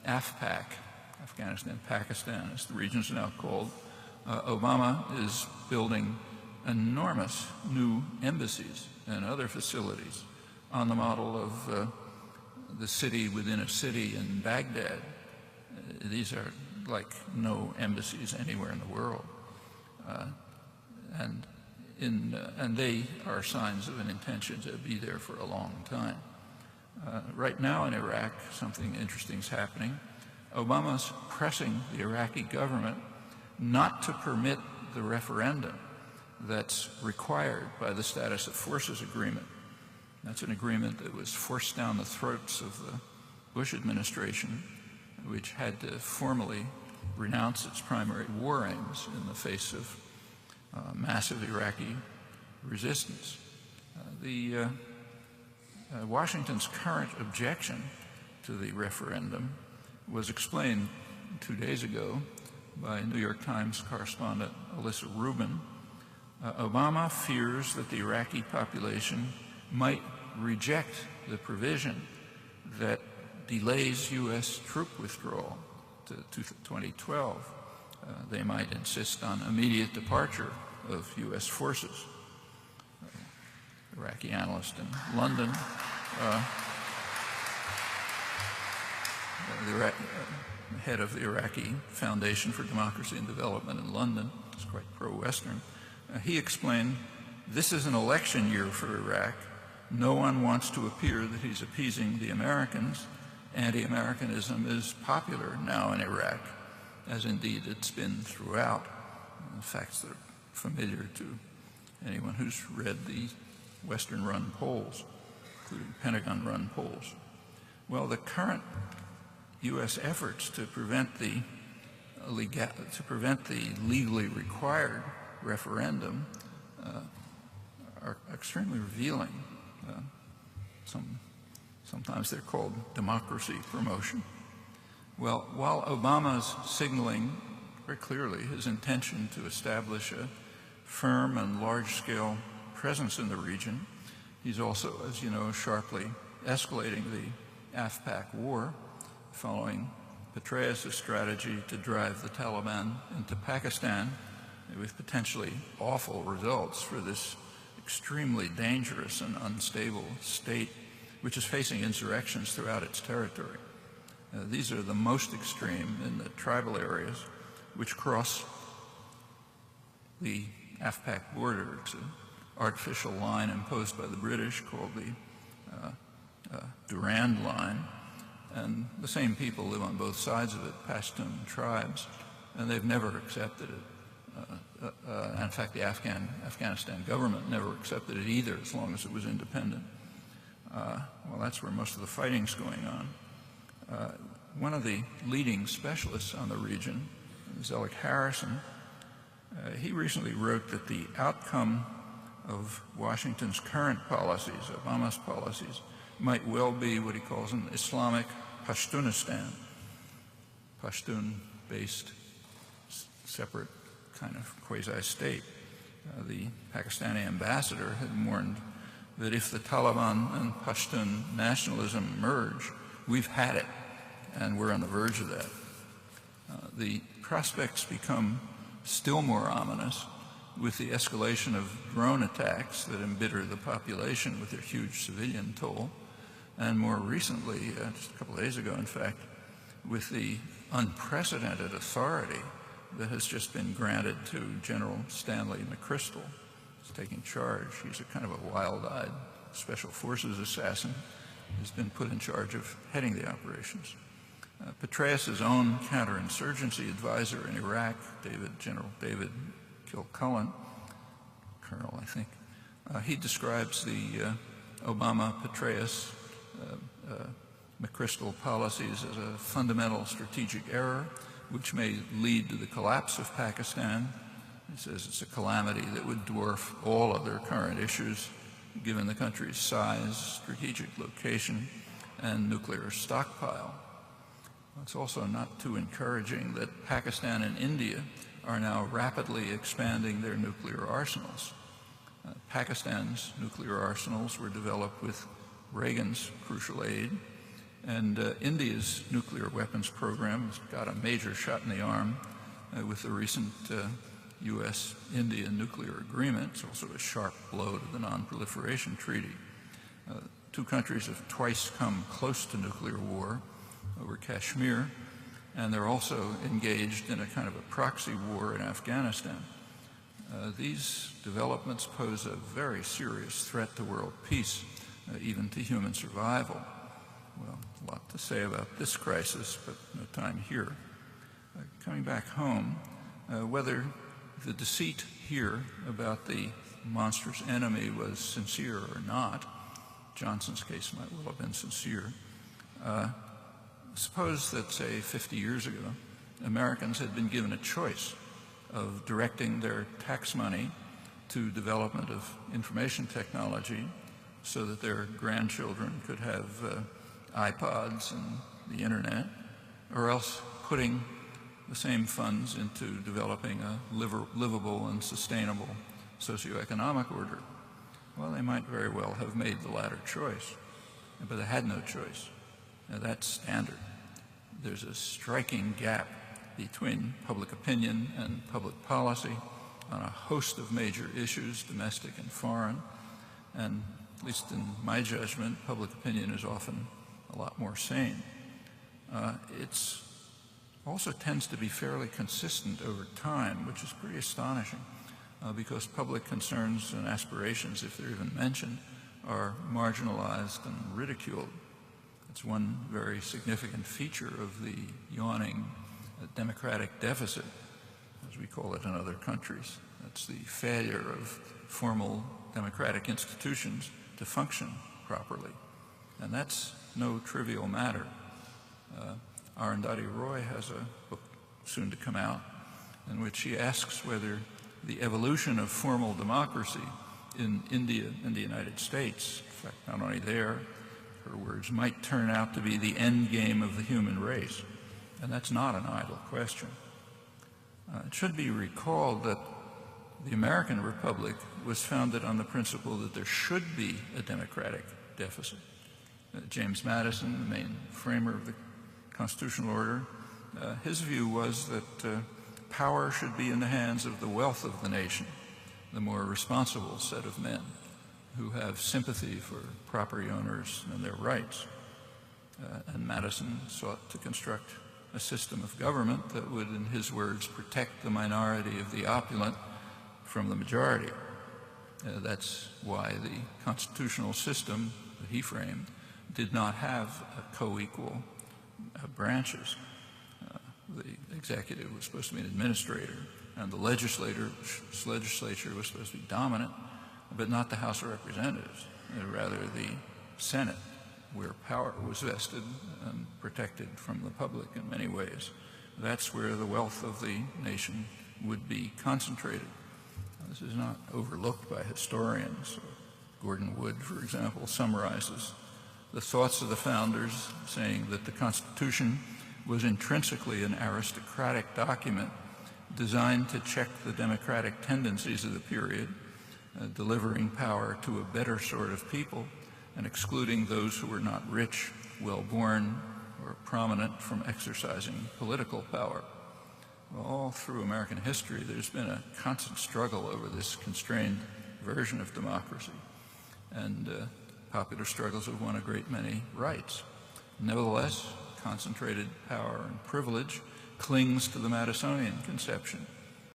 AFPAC, Afghanistan, Pakistan, as the region's now called, Obama is building enormous new embassies and other facilities on the model of the city within a city in Baghdad. These are like no embassies anywhere in the world. And they are signs of an intention to be there for a long time. Right now in Iraq, something interesting is happening. Obama's pressing the Iraqi government not to permit the referendum that's required by the Status of Forces Agreement. That's an agreement that was forced down the throats of the Bush administration, which had to formally renounce its primary war aims in the face of massive Iraqi resistance. Washington's current objection to the referendum was explained 2 days ago by New York Times correspondent Alyssa Rubin. Obama fears that the Iraqi population might reject the provision that delays U.S. troop withdrawal to 2012. They might insist on immediate departure of U.S. forces. Iraqi analyst in London, the head of the Iraqi Foundation for Democracy and Development in London, is quite pro-Western. He explained, this is an election year for Iraq. No one wants to appear that he's appeasing the Americans. Anti-Americanism is popular now in Iraq, as indeed it's been throughout. Facts that are familiar to anyone who's read the Western-run polls, including Pentagon-run polls. Well, the current U.S. efforts to prevent the legally required referendum are extremely revealing. Sometimes they're called democracy promotion. Well, while Obama's signaling very clearly his intention to establish a firm and large-scale presence in the region, he's also, as you know, sharply escalating the AFPAC war, following Petraeus' strategy to drive the Taliban into Pakistan with potentially awful results for this extremely dangerous and unstable state, which is facing insurrections throughout its territory. These are the most extreme in the tribal areas which cross the AFPAC border. It's an artificial line imposed by the British called the Durand Line, and the same people live on both sides of it, Pashtun tribes, and they've never accepted it. In fact, the Afghanistan government never accepted it either, as long as it was independent. Well, that's where most of the fighting's going on. One of the leading specialists on the region, Zelig Harrison, he recently wrote that the outcome of Washington's current policies, Obama's policies, might well be what he calls an Islamic Pashtunistan, Pashtun-based separate kind of quasi-state. The Pakistani ambassador had warned that if the Taliban and Pashtun nationalism merge, we've had it, and we're on the verge of that. The prospects become still more ominous with the escalation of drone attacks that embitter the population with their huge civilian toll, and more recently, just a couple of days ago in fact, with the unprecedented authority that has just been granted to General Stanley McChrystal. He's taking charge. He's a kind of a wild-eyed special forces assassin who's been put in charge of heading the operations. Petraeus' own counterinsurgency advisor in Iraq, General David Kilcullen, Colonel, I think, he describes the Obama-Petraeus McChrystal policies as a fundamental strategic error which may lead to the collapse of Pakistan. He says it's a calamity that would dwarf all other current issues given the country's size, strategic location, and nuclear stockpile. It's also not too encouraging that Pakistan and India are now rapidly expanding their nuclear arsenals. Pakistan's nuclear arsenals were developed with Reagan's crucial aid, And India's nuclear weapons program has got a major shot in the arm with the recent U.S.-India nuclear agreement. It's also a sharp blow to the Non-Proliferation Treaty. Two countries have twice come close to nuclear war over Kashmir, and they're also engaged in a kind of a proxy war in Afghanistan. These developments pose a very serious threat to world peace, even to human survival. Well, a lot to say about this crisis, but no time here. Coming back home, whether the deceit here about the monstrous enemy was sincere or not, Johnson's case might well have been sincere. Suppose that, say, 50 years ago, Americans had been given a choice of directing their tax money to development of information technology so that their grandchildren could have iPods and the internet, or else putting the same funds into developing a livable and sustainable socioeconomic order. Well, they might very well have made the latter choice, but they had no choice. Now, that's standard. There's a striking gap between public opinion and public policy on a host of major issues, domestic and foreign, and at least in my judgment, public opinion is often a lot more sane. It also tends to be fairly consistent over time, which is pretty astonishing, because public concerns and aspirations, if they're even mentioned, are marginalized and ridiculed. It's one very significant feature of the yawning democratic deficit, as we call it in other countries. That's the failure of formal democratic institutions to function properly. And that's no trivial matter. Arundhati Roy has a book soon to come out in which she asks whether the evolution of formal democracy in India and the United States, in fact, not only there, her words, might turn out to be the end game of the human race. And that's not an idle question. It should be recalled that the American Republic was founded on the principle that there should be a democratic deficit. James Madison, the main framer of the constitutional order, his view was that power should be in the hands of the wealth of the nation, the more responsible set of men who have sympathy for property owners and their rights. And Madison sought to construct a system of government that would, in his words, protect the minority of the opulent from the majority. That's why the constitutional system that he framed did not have co-equal branches. The executive was supposed to be an administrator, and the legislature was supposed to be dominant, but not the House of Representatives, rather the Senate, where power was vested and protected from the public in many ways. That's where the wealth of the nation would be concentrated. This is not overlooked by historians. Gordon Wood, for example, summarizes the thoughts of the founders, saying that the Constitution was intrinsically an aristocratic document designed to check the democratic tendencies of the period, delivering power to a better sort of people and excluding those who were not rich, well-born, or prominent from exercising political power. All through American history, there's been a constant struggle over this constrained version of democracy, and popular struggles have won a great many rights. Nevertheless, concentrated power and privilege clings to the Madisonian conception